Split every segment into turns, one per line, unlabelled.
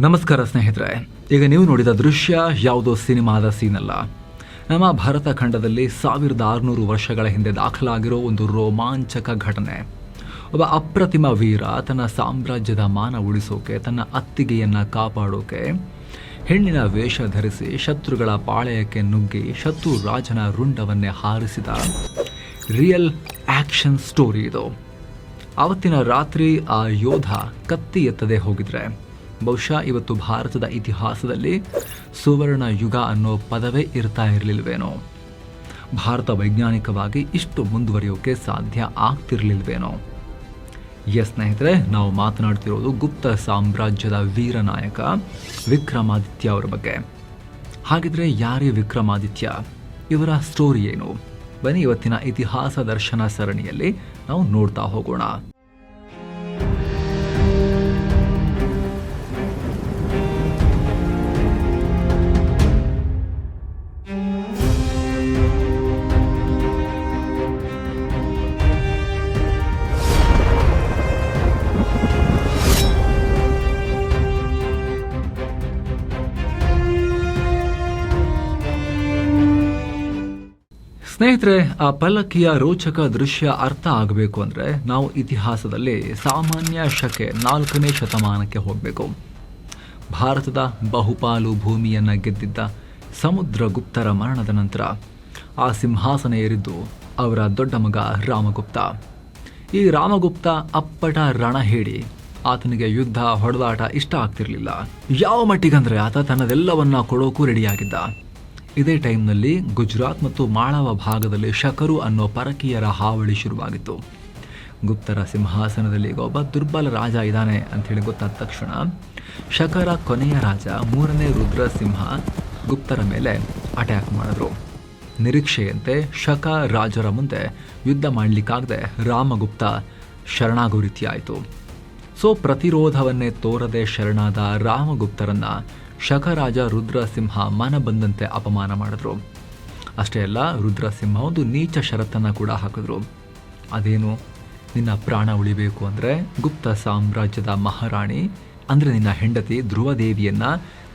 ನಮಸ್ಕಾರ ಸ್ನೇಹಿತರೆ, ಈಗ ನೀವು ನೋಡಿದ ದೃಶ್ಯ ಯಾವುದೋ ಸಿನಿಮಾದ ಸೀನ್ ಅಲ್ಲ. ನಮ್ಮ ಭಾರತ ಖಂಡದಲ್ಲಿ 1600 ವರ್ಷಗಳ ಹಿಂದೆ ದಾಖಲಾಗಿರೋ ಒಂದು ರೋಮಾಂಚಕ ಘಟನೆ. ಒಬ್ಬ ಅಪ್ರತಿಮ ವೀರ ತನ್ನ ಸಾಮ್ರಾಜ್ಯದ ಮಾನ ಉಳಿಸೋಕೆ, ತನ್ನ ಅತ್ತಿಗೆಯನ್ನ ಕಾಪಾಡೋಕೆ ಹೆಣ್ಣಿನ ವೇಷ ಧರಿಸಿ ಶತ್ರುಗಳ ಪಾಳೆಯಕ್ಕೆ ನುಗ್ಗಿ ಶತ್ರು ರಾಜನ ರುಂಡವನ್ನೇ ಹಾರಿಸಿದ ರಿಯಲ್ ಆಕ್ಷನ್ ಸ್ಟೋರಿ ಇದು. ಆವತ್ತಿನ ರಾತ್ರಿ ಆ ಯೋಧ ಕತ್ತಿ ಎತ್ತದೆ ಹೋಗಿದ್ರೆ ಬಹುಶಃ ಇವತ್ತು ಭಾರತದ ಇತಿಹಾಸದಲ್ಲಿ ಸುವರ್ಣ ಯುಗ ಅನ್ನೋ ಪದವೇ ಇರ್ತಾ ಇರಲಿಲ್ವೇನೋ. ಭಾರತ ವೈಜ್ಞಾನಿಕವಾಗಿ ಇಷ್ಟು ಮುಂದುವರಿಯೋಕೆ ಸಾಧ್ಯ ಆಗ್ತಿರ್ಲಿಲ್ವೇನೋ. ಸ್ನೇಹಿತರೆ, ನಾವು ಮಾತನಾಡ್ತಿರೋದು ಗುಪ್ತ ಸಾಮ್ರಾಜ್ಯದ ವೀರನಾಯಕ ವಿಕ್ರಮಾದಿತ್ಯ ಅವರ ಬಗ್ಗೆ. ಹಾಗಿದ್ರೆ ಯಾರೇ ವಿಕ್ರಮಾದಿತ್ಯ? ಇವರ ಸ್ಟೋರಿ ಏನು? ಬನ್ನಿ ಇವತ್ತಿನ ಇತಿಹಾಸ ದರ್ಶನ ಸರಣಿಯಲ್ಲಿ ನಾವು ನೋಡ್ತಾ ಹೋಗೋಣ. ಸ್ನೇಹಿತರೆ, ಆ ಪಲ್ಲಕ್ಕಿಯ ರೋಚಕ ದೃಶ್ಯ ಅರ್ಥ ಆಗಬೇಕು ಅಂದರೆ ನಾವು ಇತಿಹಾಸದಲ್ಲಿ ಸಾಮಾನ್ಯ ಶಕೆ 4ನೇ ಶತಮಾನಕ್ಕೆ ಹೋಗಬೇಕು. ಭಾರತದ ಬಹುಪಾಲು ಭೂಮಿಯನ್ನು ಗೆದ್ದಿದ್ದ ಸಮುದ್ರಗುಪ್ತರ ಮರಣದ ನಂತರ ಆ ಸಿಂಹಾಸನ ಏರಿದ್ದು ಅವರ ದೊಡ್ಡ ಮಗ ರಾಮಗುಪ್ತ. ಈ ರಾಮಗುಪ್ತ ಅಪ್ಪಟ ರಣಹೇಡಿ. ಆತನಿಗೆ ಯುದ್ಧ ಹೊಡೆದಾಟ ಇಷ್ಟ ಆಗ್ತಿರ್ಲಿಲ್ಲ. ಯಾವ ಮಟ್ಟಿಗಂದ್ರೆ ಆತ ತನ್ನದೆಲ್ಲವನ್ನ ಕೊಡೋಕು ರೆಡಿಯಾಗಿದ್ದ. ಇದೇ ಟೈಮ್ನಲ್ಲಿ ಗುಜರಾತ್ ಮತ್ತು ಮಾಳವ ಭಾಗದಲ್ಲಿ ಶಕರು ಅನ್ನೋ ಪರಕೀಯರ ಹಾವಳಿ ಶುರುವಾಗಿತ್ತು. ಗುಪ್ತರ ಸಿಂಹಾಸನದಲ್ಲಿ ಈಗ ಒಬ್ಬ ದುರ್ಬಲ ರಾಜ ಇದ್ದಾನೆ ಅಂಥೇಳಿ ಗೊತ್ತಾದ ತಕ್ಷಣ ಶಕರ ಕೊನೆಯ ರಾಜ 3ನೇ ರುದ್ರಸಿಂಹ ಗುಪ್ತರ ಮೇಲೆ ಅಟ್ಯಾಕ್ ಮಾಡಿದ್ರು. ನಿರೀಕ್ಷೆಯಂತೆ ಶಕ ರಾಜರ ಮುಂದೆ ಯುದ್ಧ ಮಾಡಲಿಕ್ಕಾಗದೆ ರಾಮಗುಪ್ತ ಶರಣಾಗೋ ರೀತಿ ಆಯಿತು. ಪ್ರತಿರೋಧವನ್ನೇ ತೋರದೆ ಶರಣಾದ ರಾಮಗುಪ್ತರನ್ನ ಶಕರಾಜ ರುದ್ರಸಿಂಹ ಮನ ಬಂದಂತೆ ಅಪಮಾನ ಮಾಡಿದ್ರು. ಅಷ್ಟೇ ಅಲ್ಲ, ರುದ್ರಸಿಂಹ ಒಂದು ನೀಚ ಷರತ್ತನ್ನು ಕೂಡ ಹಾಕಿದ್ರು. ಅದೇನು? ನಿನ್ನ ಪ್ರಾಣ ಉಳಿಬೇಕು ಅಂದರೆ ಗುಪ್ತ ಸಾಮ್ರಾಜ್ಯದ ಮಹಾರಾಣಿ ಅಂದರೆ ನಿನ್ನ ಹೆಂಡತಿ ಧ್ರುವದೇವಿಯನ್ನ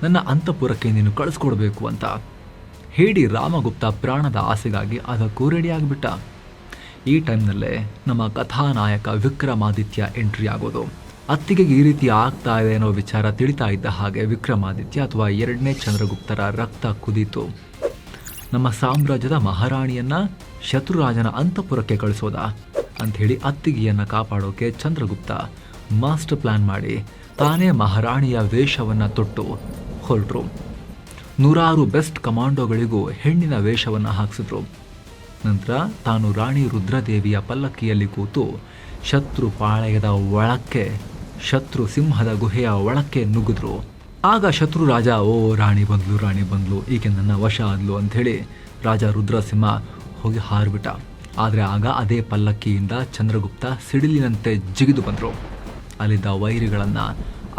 ನನ್ನ ಅಂತಃಪುರಕ್ಕೆ ನೀನು ಕಳಿಸ್ಕೊಡ್ಬೇಕು ಅಂತ ಹೇಳಿ ರಾಮಗುಪ್ತ ಪ್ರಾಣದ ಆಸೆಗಾಗಿ ಅದಕ್ಕೂ ರೆಡಿಯಾಗಿಬಿಟ್ಟ. ಈ ಟೈಮ್ನಲ್ಲೇ ನಮ್ಮ ಕಥಾನಾಯಕ ವಿಕ್ರಮಾದಿತ್ಯ ಎಂಟ್ರಿ ಆಗೋದು. ಅತ್ತಿಗೆ ಈ ರೀತಿ ಆಗ್ತಾ ಇದೆ ಅನ್ನೋ ವಿಚಾರ ತಿಳಿತಾ ಇದ್ದ ಹಾಗೆ ವಿಕ್ರಮಾದಿತ್ಯ ಅಥವಾ 2ನೇ ಚಂದ್ರಗುಪ್ತರ ರಕ್ತ ಕುದೀತು. ನಮ್ಮ ಸಾಮ್ರಾಜ್ಯದ ಮಹಾರಾಣಿಯನ್ನ ಶತ್ರುರಾಜನ ಅಂತಃಪುರಕ್ಕೆ ಕಳಿಸೋದ ಅಂಥೇಳಿ ಅತ್ತಿಗೆಯನ್ನ ಕಾಪಾಡೋಕೆ ಚಂದ್ರಗುಪ್ತ ಮಾಸ್ಟರ್ ಪ್ಲಾನ್ ಮಾಡಿ ತಾನೇ ಮಹಾರಾಣಿಯ ವೇಷವನ್ನ ತೊಟ್ಟು ಹೊರಟರು. 100 ಬೆಸ್ಟ್ ಕಮಾಂಡೋಗಳಿಗೂ ಹೆಣ್ಣಿನ ವೇಷವನ್ನ ಹಾಕಿಸಿದ್ರು. ನಂತರ ತಾನು ರಾಣಿ ರುದ್ರದೇವಿಯ ಪಲ್ಲಕ್ಕಿಯಲ್ಲಿ ಕೂತು ಶತ್ರು ಪಾಳೆಯದ ಒಳಕ್ಕೆ, ಶತ್ರು ಸಿಂಹದ ಗುಹೆಯ ಒಳಕ್ಕೆ ನುಗ್ಗಿದ್ರು. ಆಗ ಶತ್ರು ರಾಜ ರಾಣಿ ಬಂದ್ಲು, ಈಕೆ ನನ್ನ ವಶ ಆದ್ಲು ಅಂಥೇಳಿ ರಾಜ ರುದ್ರಸಿಂಹ ಹೋಗಿ ಹಾರ್ಬಿಟ್ಟ. ಆದರೆ ಆಗ ಅದೇ ಪಲ್ಲಕ್ಕಿಯಿಂದ ಚಂದ್ರಗುಪ್ತ ಸಿಡಿಲಿನಂತೆ ಜಿಗಿದು ಬಂದರು. ಅಲ್ಲಿದ್ದ ವೈರಿಗಳನ್ನು,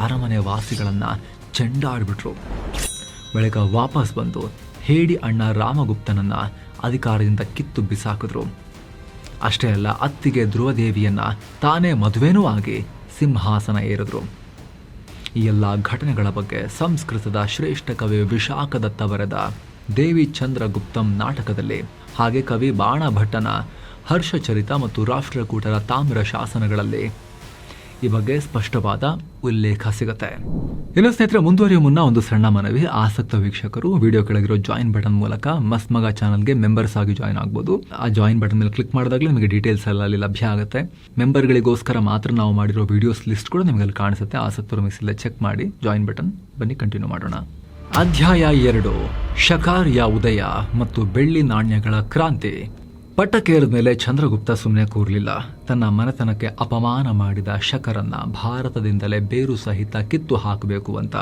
ಅರಮನೆ ವಾಸಿಗಳನ್ನು ಚೆಂಡಾಡ್ಬಿಟ್ರು. ಬಳಿಕ ವಾಪಸ್ ಬಂದು ಹೇಡಿ ಅಣ್ಣ ರಾಮಗುಪ್ತನನ್ನ ಅಧಿಕಾರದಿಂದ ಕಿತ್ತು ಬಿಸಾಕಿದ್ರು. ಅಷ್ಟೇ ಅಲ್ಲ, ಅತ್ತಿಗೆ ಧ್ರುವದೇವಿಯನ್ನ ತಾನೇ ಮದುವೆನೂ ಆಗಿ ಸಿಂಹಾಸನ ಏರಿದ್ರು. ಈ ಎಲ್ಲ ಘಟನೆಗಳ ಬಗ್ಗೆ ಸಂಸ್ಕೃತದ ಶ್ರೇಷ್ಠ ಕವಿ ವಿಶಾಖದತ್ತ ಬರೆದ ದೇವಿ ಚಂದ್ರಗುಪ್ತಂ ನಾಟಕದಲ್ಲಿ, ಹಾಗೆ ಕವಿ ಬಾಣಭಟ್ಟನ ಹರ್ಷಚರಿತ ಮತ್ತು ರಾಷ್ಟ್ರಕೂಟರ ತಾಮ್ರ ಶಾಸನಗಳಲ್ಲಿ ಈ ಬಗ್ಗೆ ಸ್ಪಷ್ಟವಾದ ಉಲ್ಲೇಖ ಸಿಗುತ್ತೆ. ಇನ್ನು ಸ್ನೇಹಿತರೆ, ಮುಂದುವರಿಯುವ ಮುನ್ನ ಒಂದು ಸಣ್ಣ ಮನವಿ. ಆಸಕ್ತ ವೀಕ್ಷಕರು ವಿಡಿಯೋ ಕೆಳಗಿರೋ ಜಾಯಿನ್ ಬಟನ್ ಮೂಲಕ ಮಸ್ತ್ ಮಗ ಚಾನಲ್ಗೆ ಮೆಂಬರ್ಸ್ ಆಗಿ ಜಾಯಿನ್ ಆಗ್ಬೋದು. ಆ ಜಾಯಿನ್ ಬಟನ್ ಮೇಲೆ ಕ್ಲಿಕ್ ಮಾಡಿದಾಗಲೇ ನಿಮಗೆ ಡೀಟೇಲ್ಸ್ ಎಲ್ಲ ಅಲ್ಲಿ ಲಭ್ಯ ಆಗುತ್ತೆ. ಮೆಂಬರ್ಗಳಿಗೋಸ್ಕರ ಮಾತ್ರ ನಾವು ಮಾಡಿರೋ ವಿಡಿಯೋಸ್ ಲಿಸ್ಟ್ ಕೂಡ ನಿಮಗೆ ಅಲ್ಲಿ ಕಾಣಿಸುತ್ತೆ. ಆಸಕ್ತರು ಮಿಸ್ ಚೆಕ್ ಮಾಡಿ ಜಾಯಿನ್ ಬಟನ್. ಬನ್ನಿ ಕಂಟಿನ್ಯೂ ಮಾಡೋಣ. ಅಧ್ಯಾಯ 2: ಶಕಾರ್ಯ ಉದಯ ಮತ್ತು ಬೆಳ್ಳಿ ನಾಣ್ಯಗಳ ಕ್ರಾಂತಿ. ಪಟ್ಟಕ್ಕೇರಿದ ಮೇಲೆ ಚಂದ್ರಗುಪ್ತ ಸುಮ್ಮನೆ ಕೂರಲಿಲ್ಲ. ತನ್ನ ಮನೆತನಕ್ಕೆ ಅಪಮಾನ ಮಾಡಿದ ಶಕರನ್ನ ಭಾರತದಿಂದಲೇ ಬೇರು ಸಹಿತ ಕಿತ್ತು ಹಾಕಬೇಕು ಅಂತ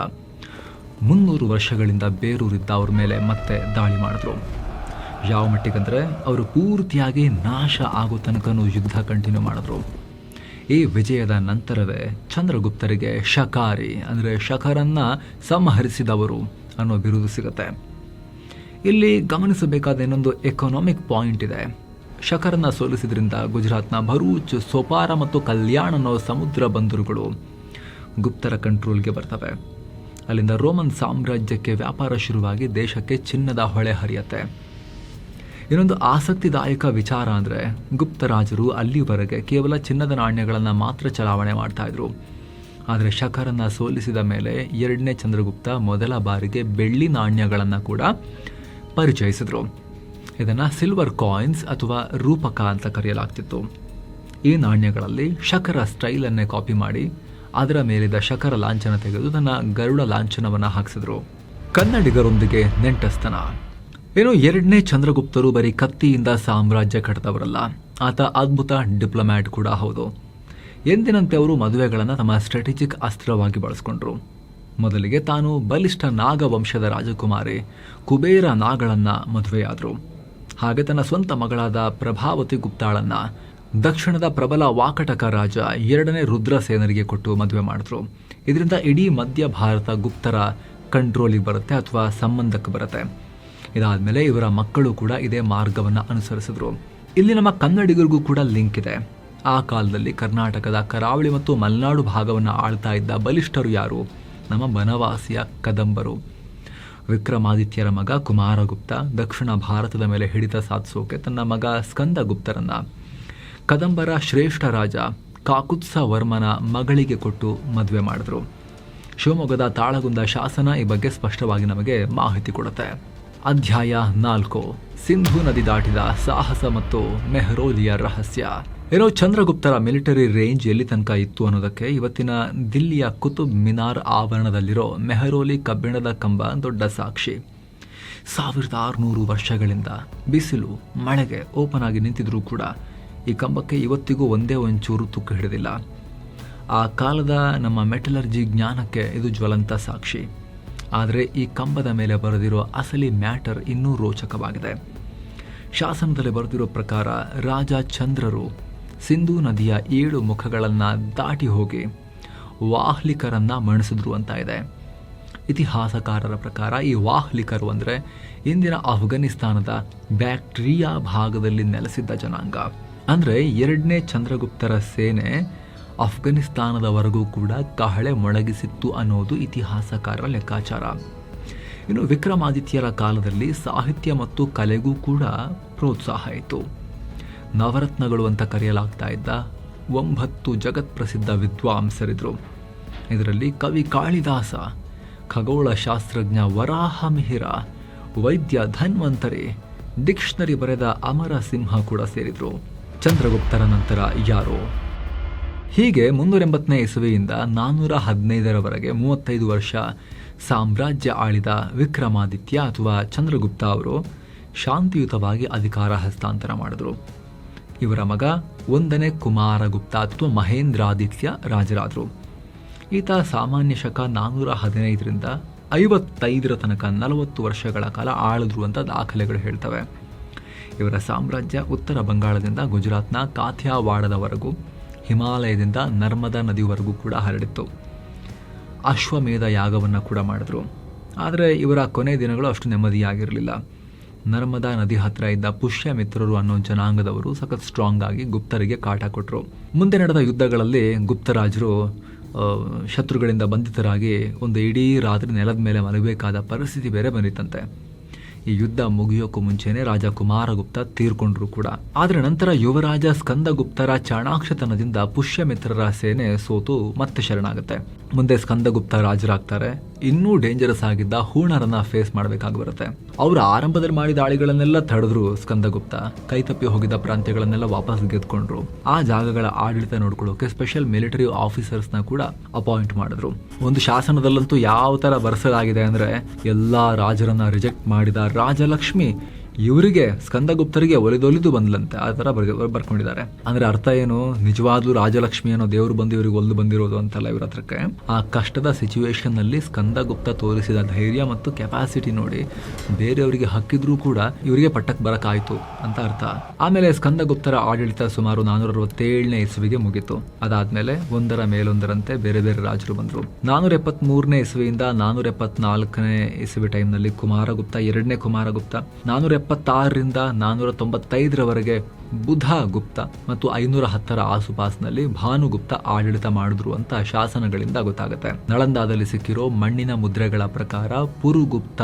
300 ವರ್ಷಗಳಿಂದ ಬೇರೂರಿದ್ದ ಅವ್ರ ಮೇಲೆ ಮತ್ತೆ ದಾಳಿ ಮಾಡಿದ್ರು. ಯಾವ ಮಟ್ಟಿಗಂದ್ರೆ ಅವರು ಪೂರ್ತಿಯಾಗಿ ನಾಶ ಆಗೋ ತನಕನೂ ಯುದ್ಧ ಕಂಟಿನ್ಯೂ ಮಾಡಿದ್ರು. ಈ ವಿಜಯದ ನಂತರವೇ ಚಂದ್ರಗುಪ್ತರಿಗೆ ಶಕಾರಿ ಅಂದರೆ ಶಕರನ್ನ ಸಂಹರಿಸಿದವರು ಅನ್ನೋ ಬಿರುದು ಸಿಗುತ್ತೆ. ಇಲ್ಲಿ ಗಮನಿಸಬೇಕಾದ ಇನ್ನೊಂದು ಎಕನಾಮಿಕ್ ಪಾಯಿಂಟ್ ಇದೆ. ಶಕರನ್ನ ಸೋಲಿಸಿದ್ರಿಂದ ಗುಜರಾತ್ನ ಭರೂಚ್, ಸೋಪಾರ ಮತ್ತು ಕಲ್ಯಾಣ್ ಅನ್ನೋ ಸಮುದ್ರ ಬಂದರುಗಳು ಗುಪ್ತರ ಕಂಟ್ರೋಲ್ಗೆ ಬರ್ತವೆ. ಅಲ್ಲಿಂದ ರೋಮನ್ ಸಾಮ್ರಾಜ್ಯಕ್ಕೆ ವ್ಯಾಪಾರ ಶುರುವಾಗಿ ದೇಶಕ್ಕೆ ಚಿನ್ನದ ಹೊಳೆ ಹರಿಯತ್ತೆ. ಇನ್ನೊಂದು ಆಸಕ್ತಿದಾಯಕ ವಿಚಾರ ಅಂದರೆ ಗುಪ್ತರಾಜರು ಅಲ್ಲಿವರೆಗೆ ಕೇವಲ ಚಿನ್ನದ ನಾಣ್ಯಗಳನ್ನು ಮಾತ್ರ ಚಲಾವಣೆ ಮಾಡ್ತಾ ಇದ್ರು. ಆದರೆ ಶಕರನ್ನು ಸೋಲಿಸಿದ ಮೇಲೆ 2ನೇ ಚಂದ್ರಗುಪ್ತ ಮೊದಲ ಬಾರಿಗೆ ಬೆಳ್ಳಿ ನಾಣ್ಯಗಳನ್ನು ಕೂಡ ಪರಿಚಯಿಸಿದ್ರು. ಇದನ್ನು ಸಿಲ್ವರ್ ಕಾಯಿನ್ಸ್ ಅಥವಾ ರೂಪಕ ಅಂತ ಕರೆಯಲಾಗ್ತಿತ್ತು. ಈ ನಾಣ್ಯಗಳಲ್ಲಿ ಶಕರ ಸ್ಟೈಲನ್ನೇ ಕಾಪಿ ಮಾಡಿ ಅದರ ಮೇಲಿದ್ದ ಶಕರ ಲಾಂಛನ ತೆಗೆದು ತನ್ನ ಗರುಡ ಲಾಂಛನವನ್ನು ಹಾಕಿಸಿದ್ರು. ಕನ್ನಡಿಗರೊಂದಿಗೆ ನೆಂಟಸ್ತನ. ಏನು 2ನೇ ಚಂದ್ರಗುಪ್ತರು ಬರೀ ಕತ್ತಿಯಿಂದ ಸಾಮ್ರಾಜ್ಯ ಕಟ್ಟಿದವರಲ್ಲ, ಆತ ಅದ್ಭುತ ಡಿಪ್ಲೊಮ್ಯಾಟ್ ಕೂಡ ಹೌದು. ಎಂದಿನಂತೆ ಅವರು ಮದುವೆಗಳನ್ನು ತಮ್ಮ ಸ್ಟ್ರಾಟಜಿಕ್ ಅಸ್ತ್ರವಾಗಿ ಬಳಸ್ಕೊಂಡ್ರು. ಮೊದಲಿಗೆ ತಾನು ಬಲಿಷ್ಠ ನಾಗವಂಶದ ರಾಜಕುಮಾರಿ ಕುಬೇರ ನಾಗಳನ್ನ ಮದುವೆಯಾದರು. ಹಾಗೆ ತನ್ನ ಸ್ವಂತ ಮಗಳಾದ ಪ್ರಭಾವತಿ ಗುಪ್ತಾಳನ್ನ ದಕ್ಷಿಣದ ಪ್ರಬಲ ವಾಕಟಕ ರಾಜ 2ನೇ ರುದ್ರಸೇನರಿಗೆ ಕೊಟ್ಟು ಮದುವೆ ಮಾಡಿದ್ರು. ಇದರಿಂದ ಇಡೀ ಮಧ್ಯ ಭಾರತ ಗುಪ್ತರ ಕಂಟ್ರೋಲಿಗೆ ಬರುತ್ತೆ ಅಥವಾ ಸಂಬಂಧಕ್ಕೆ ಬರುತ್ತೆ. ಇದಾದ್ಮೇಲೆ ಇವರ ಮಕ್ಕಳು ಕೂಡ ಇದೇ ಮಾರ್ಗವನ್ನು ಅನುಸರಿಸಿದ್ರು. ಇಲ್ಲಿ ನಮ್ಮ ಕನ್ನಡಿಗರಿಗೂ ಕೂಡ ಲಿಂಕ್ ಇದೆ. ಆ ಕಾಲದಲ್ಲಿ ಕರ್ನಾಟಕದ ಕರಾವಳಿ ಮತ್ತು ಮಲೆನಾಡು ಭಾಗವನ್ನು ಆಳ್ತಾ ಇದ್ದ ಬಲಿಷ್ಠರು ಯಾರು? ನಮ್ಮ ಬನವಾಸಿಯ ಕದಂಬರು. ವಿಕ್ರಮಾದಿತ್ಯರ ಮಗ ಕುಮಾರಗುಪ್ತ ದಕ್ಷಿಣ ಭಾರತದ ಮೇಲೆ ಹಿಡಿತ ಸಾಧಿಸೋಕೆ ತನ್ನ ಮಗ ಸ್ಕಂದಗುಪ್ತರನ್ನ ಕದಂಬರ ಶ್ರೇಷ್ಠ ರಾಜ ಕಾಕುತ್ಸ ವರ್ಮನ ಮಗಳಿಗೆ ಕೊಟ್ಟು ಮದುವೆ ಮಾಡಿದ್ರು. ಶಿವಮೊಗ್ಗದ ತಾಳಗುಂದ ಶಾಸನ ಈ ಬಗ್ಗೆ ಸ್ಪಷ್ಟವಾಗಿ ನಮಗೆ ಮಾಹಿತಿ ಕೊಡುತ್ತೆ. ಅಧ್ಯಾಯ 4. ಸಿಂಧೂ ನದಿ ದಾಟಿದ ಸಾಹಸ ಮತ್ತು ಮೆಹ್ರೌಲಿಯ ರಹಸ್ಯ. ಏನೋ ಚಂದ್ರಗುಪ್ತರ ಮಿಲಿಟರಿ ರೇಂಜ್ ಎಲ್ಲಿ ತನಕ ಇತ್ತು ಅನ್ನೋದಕ್ಕೆ ಇವತ್ತಿನ ದಿಲ್ಲಿಯ ಕುತುಬ್ ಮಿನಾರ್ ಆವರಣದಲ್ಲಿರೋ ಮೆಹರೌಲಿ ಕಬ್ಬಿಣದ ಕಂಬ ದೊಡ್ಡ ಸಾಕ್ಷಿ. 1600 ವರ್ಷಗಳಿಂದ ಬಿಸಿಲು ಮಳೆಗೆ ಓಪನ್ ಆಗಿ ನಿಂತಿದ್ರೂ ಕೂಡ ಈ ಕಂಬಕ್ಕೆ ಇವತ್ತಿಗೂ ಒಂದೇ ಒಂಚೂರು ತುಕ್ಕು ಹಿಡಿದಿಲ್ಲ. ಆ ಕಾಲದ ನಮ್ಮ ಮೆಟಲರ್ಜಿ ಜ್ಞಾನಕ್ಕೆ ಇದು ಜ್ವಲಂತ ಸಾಕ್ಷಿ. ಆದರೆ ಈ ಕಂಬದ ಮೇಲೆ ಬರೆದಿರೋ ಅಸಲಿ ಮ್ಯಾಟರ್ ಇನ್ನೂ ರೋಚಕವಾಗಿದೆ. ಶಾಸನದಲ್ಲಿ ಬರೆದಿರೋ ಪ್ರಕಾರ ರಾಜ ಚಂದ್ರರು ಸಿಂಧೂ ನದಿಯ 7 ಮುಖಗಳನ್ನು ದಾಟಿ ಹೋಗಿ ವಾಹ್ಲಿಕರನ್ನ ಮಣಿಸಿದ್ರು ಅಂತ ಇದೆ. ಇತಿಹಾಸಕಾರರ ಪ್ರಕಾರ ಈ ವಾಹ್ಲಿಕರು ಅಂದರೆ ಇಂದಿನ ಅಫ್ಘಾನಿಸ್ತಾನದ ಬ್ಯಾಕ್ಟ್ರಿಯಾ ಭಾಗದಲ್ಲಿ ನೆಲೆಸಿದ್ದ ಜನಾಂಗ. ಅಂದರೆ 2ನೇ ಚಂದ್ರಗುಪ್ತರ ಸೇನೆ ಅಫ್ಘಾನಿಸ್ತಾನದವರೆಗೂ ಕೂಡ ಕಹಳೆ ಮೊಳಗಿಸಿತ್ತು ಅನ್ನೋದು ಇತಿಹಾಸಕಾರರ ಲೆಕ್ಕಾಚಾರ. ಇನ್ನು ವಿಕ್ರಮಾದಿತ್ಯರ ಕಾಲದಲ್ಲಿ ಸಾಹಿತ್ಯ ಮತ್ತು ಕಲೆಗೂ ಕೂಡ ಪ್ರೋತ್ಸಾಹ ಇತ್ತು. ನವರತ್ನಗಳು ಅಂತ ಕರೆಯಲಾಗ್ತಾ ಇದ್ದ 9 ಜಗತ್ಪ್ರಸಿದ್ಧ ವಿದ್ವಾಂಸರಿದ್ರು. ಇದರಲ್ಲಿ ಕವಿ ಕಾಳಿದಾಸ, ಖಗೋಳ ಶಾಸ್ತ್ರಜ್ಞ ವರಾಹ ಮಿಹಿರ, ವೈದ್ಯ ಧನ್ವಂತರಿ, ಡಿಕ್ಷನರಿ ಬರೆದ ಅಮರ ಸಿಂಹ ಕೂಡ ಸೇರಿದ್ರು. ಚಂದ್ರಗುಪ್ತರ ನಂತರ ಯಾರು? ಹೀಗೆ 380ನೇ ಇಸವಿಯಿಂದ 415ರವರೆಗೆ 35 ವರ್ಷ ಸಾಮ್ರಾಜ್ಯ ಆಳಿದ ವಿಕ್ರಮಾದಿತ್ಯ ಅಥವಾ ಚಂದ್ರಗುಪ್ತ ಅವರು ಶಾಂತಿಯುತವಾಗಿ ಅಧಿಕಾರ ಹಸ್ತಾಂತರ ಮಾಡಿದ್ರು. ಇವರ ಮಗ 1ನೇ ಕುಮಾರಗುಪ್ತ ಅಥವಾ ಮಹೇಂದ್ರಾದಿತ್ಯ ರಾಜರಾದರು. ಈತ ಸಾಮಾನ್ಯ ಶಕ 415ರಿಂದ 55ರ ತನಕ 40 ವರ್ಷಗಳ ಕಾಲ ಆಳಿದ್ರು ಅಂತ ದಾಖಲೆಗಳು ಹೇಳ್ತವೆ. ಇವರ ಸಾಮ್ರಾಜ್ಯ ಉತ್ತರ ಬಂಗಾಳದಿಂದ ಗುಜರಾತ್ನ ಕಾಥಿಯಾವಾಡದವರೆಗೂ ಹಿಮಾಲಯದಿಂದ ನರ್ಮದಾ ನದಿವರೆಗೂ ಕೂಡ ಹರಡಿತ್ತು. ಅಶ್ವಮೇಧ ಯಾಗವನ್ನು ಕೂಡ ಮಾಡಿದ್ರು. ಆದರೆ ಇವರ ಕೊನೆ ದಿನಗಳು ಅಷ್ಟು ನೆಮ್ಮದಿಯಾಗಿರಲಿಲ್ಲ. ನರ್ಮದಾ ನದಿ ಹತ್ತಿರ ಇದ್ದ ಪುಷ್ಯಮಿತ್ರರು ಅನ್ನೋ ಜನಾಂಗದವರು ಸಖತ್ ಸ್ಟ್ರಾಂಗ್ ಆಗಿ ಗುಪ್ತರಿಗೆ ಕಾಟ ಕೊಟ್ಟರು. ಮುಂದೆ ನಡೆದ ಯುದ್ಧಗಳಲ್ಲಿ ಗುಪ್ತರಾಜರು ಶತ್ರುಗಳಿಂದ ಬಂಧಿತರಾಗಿ ಒಂದು ಇಡೀ ರಾತ್ರಿ ನೆಲದ ಮೇಲೆ ಮಲಗಬೇಕಾದ ಪರಿಸ್ಥಿತಿ ಬೇರೆ ಬಂದಿತ್ತಂತೆ. ಈ ಯುದ್ಧ ಮುಗಿಯೋಕ್ಕೂ ಮುಂಚೆನೆ ರಾಜ ಕುಮಾರಗುಪ್ತ ತೀರ್ಕೊಂಡ್ರು ಕೂಡ. ಆದರೆ ನಂತರ ಯುವರಾಜ ಸ್ಕಂದಗುಪ್ತರ ಚಾಣಾಕ್ಷತನದಿಂದ ಪುಷ್ಯಮಿತ್ರರ ಸೇನೆ ಸೋತು ಮತ್ತೆ ಶರಣಾಗುತ್ತೆ. ಮುಂದೆ ಸ್ಕಂದಗುಪ್ತ ರಾಜರಾಗ್ತಾರೆ. ಇನ್ನೂ ಡೇಂಜರಸ್ ಆಗಿದ್ದ ಹೂಣರನ್ನ ಫೇಸ್ ಮಾಡಬೇಕಾಗಿ ಬರುತ್ತೆ. ಅವರು ಆರಂಭದಲ್ಲಿ ಮಾಡಿದ ದಾಳಿಗಳನ್ನೆಲ್ಲ ತಡೆದ್ರು. ಸ್ಕಂದಗುಪ್ತ ಕೈತಪ್ಪಿ ಹೋಗಿದ್ದ ಪ್ರಾಂತ್ಯಗಳನ್ನೆಲ್ಲ ವಾಪಸ್ ಗೆದ್ಕೊಂಡ್ರು. ಆ ಜಾಗಗಳ ಆಡಳಿತ ನೋಡ್ಕೊಳ್ಳೋಕೆ ಸ್ಪೆಷಲ್ ಮಿಲಿಟರಿ ಆಫೀಸರ್ಸ್ನ ಕೂಡ ಅಪಾಯಿಂಟ್ ಮಾಡಿದ್ರು. ಒಂದು ಶಾಸನದಲ್ಲಂತೂ ಯಾವ ತರ ಬರೆಸಲಾಗಿದೆ ಅಂದ್ರೆ, ಎಲ್ಲಾ ರಾಜರನ್ನ ರಿಜೆಕ್ಟ್ ಮಾಡಿದ ರಾಜಲಕ್ಷ್ಮಿ ಇವರಿಗೆ ಸ್ಕಂದಗುಪ್ತರಿಗೆ ಒಲಿದೊಲಿದು ಬಂದ್ಲಂತೆ. ಆ ತರ ಬರ್ಕೊಂಡಿದ್ದಾರೆ. ಅಂದ್ರೆ ಅರ್ಥ ಏನು? ನಿಜವಾಗ್ಲೂ ರಾಜಲಕ್ಷ್ಮಿ ಅನ್ನೋ ದೇವರು ಬಂದು ಇವರಿಗೆ ಒಲ್ದು ಬಂದಿರೋದು ಅಂತಲ್ಲ ಇವ್ರ ಹತ್ರಕ್ಕೆ. ಆ ಕಷ್ಟದ ಸಿಚುವೇಶನ್ ನಲ್ಲಿ ಸ್ಕಂದಗುಪ್ತ ತೋರಿಸಿದ ಧೈರ್ಯ ಮತ್ತು ಕೆಪಾಸಿಟಿ ನೋಡಿ ಬೇರೆಯವರಿಗೆ ಹಕ್ಕಿದ್ರೂ ಕೂಡ ಇವರಿಗೆ ಪಟ್ಟಕ್ಕೆ ಬರಕಾಯ್ತು ಅಂತ ಅರ್ಥ. ಆಮೇಲೆ ಸ್ಕಂದಗುಪ್ತರ ಆಡಳಿತ ಸುಮಾರು 467ನೇ ಇಸವಿಗೆ ಮುಗಿತು. ಅದಾದ್ಮೇಲೆ ಒಂದರ ಮೇಲೊಂದರಂತೆ ಬೇರೆ ಬೇರೆ ರಾಜರು ಬಂದ್ರು. 473ನೇ ಇಸವಿಯಿಂದ 474ನೇ ಇಸವಿ ಟೈಮ್ನಲ್ಲಿ ಕುಮಾರಗುಪ್ತ, 2ನೇ ಕುಮಾರಗುಪ್ತ, 476ರಿಂದ 495ರವರೆಗೆ ಬುಧ ಗುಪ್ತ ಮತ್ತು 510 ಆಸುಪಾಸಿನಲ್ಲಿ ಭಾನುಗುಪ್ತ ಆಡಳಿತ ಮಾಡಿದ್ರು ಅಂತ ಶಾಸನಗಳಿಂದ ಗೊತ್ತಾಗುತ್ತೆ. ನಳಂದಾದಲ್ಲಿ ಸಿಕ್ಕಿರೋ ಮಣ್ಣಿನ ಮುದ್ರೆಗಳ ಪ್ರಕಾರ ಪುರುಗುಪ್ತ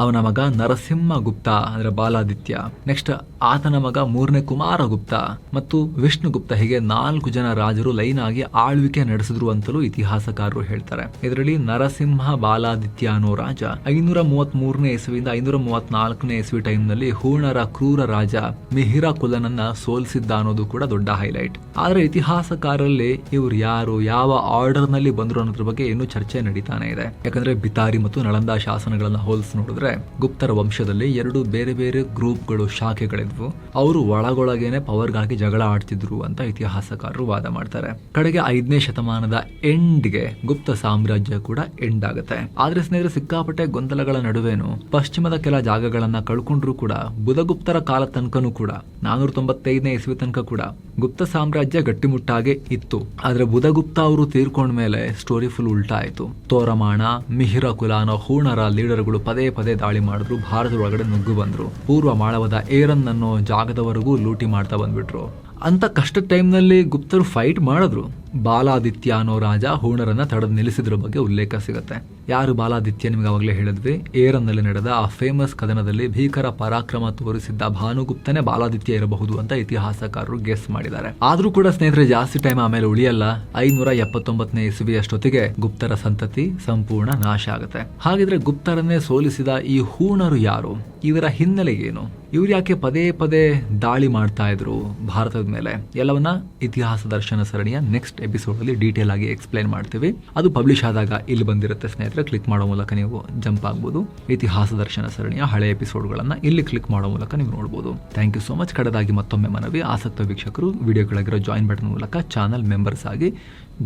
ಅವನ ಮಗ ನರಸಿಂಹಗುಪ್ತ ಅಂದ್ರೆ ಬಾಲಾದಿತ್ಯ, ನೆಕ್ಸ್ಟ್ ಆತನ ಮಗ 3ನೇ ಕುಮಾರಗುಪ್ತ ಮತ್ತು ವಿಷ್ಣುಗುಪ್ತ, ಹೀಗೆ 4 ಜನ ರಾಜರು ಲೈನ್ ಆಗಿ ಆಳ್ವಿಕೆ ನಡೆಸಿದ್ರು ಅಂತಲೂ ಇತಿಹಾಸಕಾರರು ಹೇಳ್ತಾರೆ. ಇದರಲ್ಲಿ ನರಸಿಂಹ ಬಾಲಾದಿತ್ಯ ಅನ್ನೋ ರಾಜ 533ನೇ ಇಸವಿಯಿಂದ 534ನೇ ಇಸವಿ ಟೈಮ್ ನಲ್ಲಿ ಹೂಣರ ಕ್ರೂರ ರಾಜ ಮಿಹಿರ ಕುಲನನ್ನ ಸೋಲಿಸಿದ್ದ ಅನ್ನೋದು ಕೂಡ ದೊಡ್ಡ ಹೈಲೈಟ್. ಆದ್ರೆ ಇತಿಹಾಸಕಾರರಲ್ಲಿ ಇವ್ರು ಯಾರು, ಯಾವ ಆರ್ಡರ್ ನಲ್ಲಿ ಬಂದ್ರು ಅನ್ನೋದ್ರ ಬಗ್ಗೆ ಇನ್ನೂ ಚರ್ಚೆ ನಡೀತಾನೆ ಇದೆ. ಯಾಕಂದ್ರೆ ಬಿತಾರಿ ಮತ್ತು ನಳಂದ ಶಾಸನಗಳನ್ನ ಹೋಲಿಸಿ ನೋಡಿದ್ರೆ ಗುಪ್ತರ ವಂಶದಲ್ಲಿ 2 ಬೇರೆ ಬೇರೆ ಗ್ರೂಪ್ಗಳು, ಶಾಖೆಗಳಿದ್ವು. ಅವರು ಒಳಗೊಳಗೇನೆ ಪವರ್ಗಾಗಿ ಜಗಳ ಆಡ್ತಿದ್ರು ಅಂತ ಇತಿಹಾಸಕಾರರು ವಾದ ಮಾಡ್ತಾರೆ. ಕಡೆಗೆ 5ನೇ ಶತಮಾನದ ಎಂಡ್ಗೆ ಗುಪ್ತ ಸಾಮ್ರಾಜ್ಯ ಕೂಡ ಎಂಡ್ ಆಗುತ್ತೆ. ಆದ್ರೆ ಸ್ನೇಹಿತರೆ, ಸಿಕ್ಕಾಪಟ್ಟೆ ಗೊಂದಲಗಳ ನಡುವೆನು ಪಶ್ಚಿಮದ ಕೆಲ ಜಾಗಗಳನ್ನ ಕಳ್ಕೊಂಡ್ರು ಕೂಡ ಬುಧಗುಪ್ತರ ಕಾಲ ತನಕನೂ ಕೂಡ 495ನೇ ಇಸ್ವಿ ತನಕ ಕೂಡ ಗುಪ್ತ ಸಾಮ್ರಾಜ್ಯ ಗಟ್ಟಿಮುಟ್ಟಾಗೆ ಇತ್ತು. ಆದ್ರೆ ಬುಧಗುಪ್ತ ಅವರು ತೀರ್ಕೊಂಡ್ಮೇಲೆ ಸ್ಟೋರಿ ಫುಲ್ ಉಲ್ಟಾ ಆಯ್ತು. ತೋರಮಾಣ, ಮಿಹಿರ ಕುಲ ಅನ್ನೋ ಹೂಣರ ಲೀಡರ್ಗಳು ಪದೇ ಪದೇ ದಾಳಿ ಮಾಡಿದ್ರು, ಭಾರತದ ಒಳಗಡೆ ನುಗ್ಗು ಬಂದ್ರು, ಪೂರ್ವ ಮಾಳವದ ಏರನ್ ಅನ್ನೋ ಜಾಗದವರೆಗೂ ಲೂಟಿ ಮಾಡ್ತಾ ಬಂದ್ಬಿಟ್ರು. ಅಂತ ಕಷ್ಟದ ಟೈಮ್ನಲ್ಲಿ ಗುಪ್ತರು ಫೈಟ್ ಮಾಡಿದ್ರು. ಬಾಲಾದಿತ್ಯ ಅನ್ನೋ ರಾಜ ಹೂಣರನ್ನ ತಡೆದು ನಿಲ್ಲಿಸಿದ್ರ ಬಗ್ಗೆ ಉಲ್ಲೇಖ ಸಿಗುತ್ತೆ. ಯಾರು ಬಾಲಾದಿತ್ಯ? ನಿಮ್ಗೆ ಅವಾಗಲೇ ಹೇಳಿದ್ವಿ, ಏರನ್ನಲ್ಲಿ ನಡೆದ ಆ ಫೇಮಸ್ ಕದನದಲ್ಲಿ ಭೀಕರ ಪರಾಕ್ರಮ ತೋರಿಸಿದ್ದ ಭಾನುಗುಪ್ತನೇ ಬಾಲಾದಿತ್ಯ ಇರಬಹುದು ಅಂತ ಇತಿಹಾಸಕಾರರು ಗೆಸ್ ಮಾಡಿದ್ದಾರೆ. ಆದ್ರೂ ಕೂಡ ಸ್ನೇಹಿತರೆ, ಜಾಸ್ತಿ ಟೈಮ್ ಆಮೇಲೆ ಉಳಿಯಲ್ಲ. 579ನೇ ಇಸವಿ ಅಷ್ಟೊತ್ತಿಗೆ ಗುಪ್ತರ ಸಂತತಿ ಸಂಪೂರ್ಣ ನಾಶ ಆಗುತ್ತೆ. ಹಾಗಿದ್ರೆ ಗುಪ್ತರನ್ನೇ ಸೋಲಿಸಿದ ಈ ಹೂಣರು ಯಾರು? ಇವರ ಹಿನ್ನೆಲೆ ಏನು? ಇವ್ರು ಯಾಕೆ ಪದೇ ಪದೇ ದಾಳಿ ಮಾಡ್ತಾ ಇದ್ರು ಭಾರತದ ಮೇಲೆ? ಎಲ್ಲವನ್ನ ಇತಿಹಾಸ ದರ್ಶನ ಸರಣಿಯ ನೆಕ್ಸ್ಟ್ ಎಪಿಸೋಡ್ ಅಲ್ಲಿ ಡೀಟೇಲ್ ಆಗಿ ಎಕ್ಸ್ಪ್ಲೈನ್ ಮಾಡ್ತೀವಿ. ಅದು ಪಬ್ಲಿಷ್ ಆದಾಗ ಇಲ್ಲಿ ಬಂದಿರುತ್ತೆ ಸ್ನೇಹಿತರೆ. ಕ್ಲಿಕ್ ಮಾಡೋ ಮೂಲಕ ನೀವು ಜಂಪ್ ಆಗ್ಬೋದು. ಇತಿಹಾಸ ದರ್ಶನ ಸರಣಿಯ ಹಳೆ ಎಪಿಸೋಡ್ಗಳನ್ನ ಇಲ್ಲಿ ಕ್ಲಿಕ್ ಮಾಡೋ ಮೂಲಕ ನೀವು ನೋಡಬಹುದು. Thank you so much. ಕಡೆದಾಗಿ ಮತ್ತೊಮ್ಮೆ ಮನವಿ, ಆಸಕ್ತ ವೀಕ್ಷಕರು ವಿಡಿಯೋಗಳಾಗಿರೋ ಜಾಯಿನ್ ಬಟನ್ ಮೂಲಕ ಚಾನಲ್ ಮೆಂಬರ್ಸ್ ಆಗಿ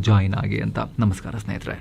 ಜಾಯಿನ್ ಆಗಿ ಅಂತ. ನಮಸ್ಕಾರ ಸ್ನೇಹಿತರೆ.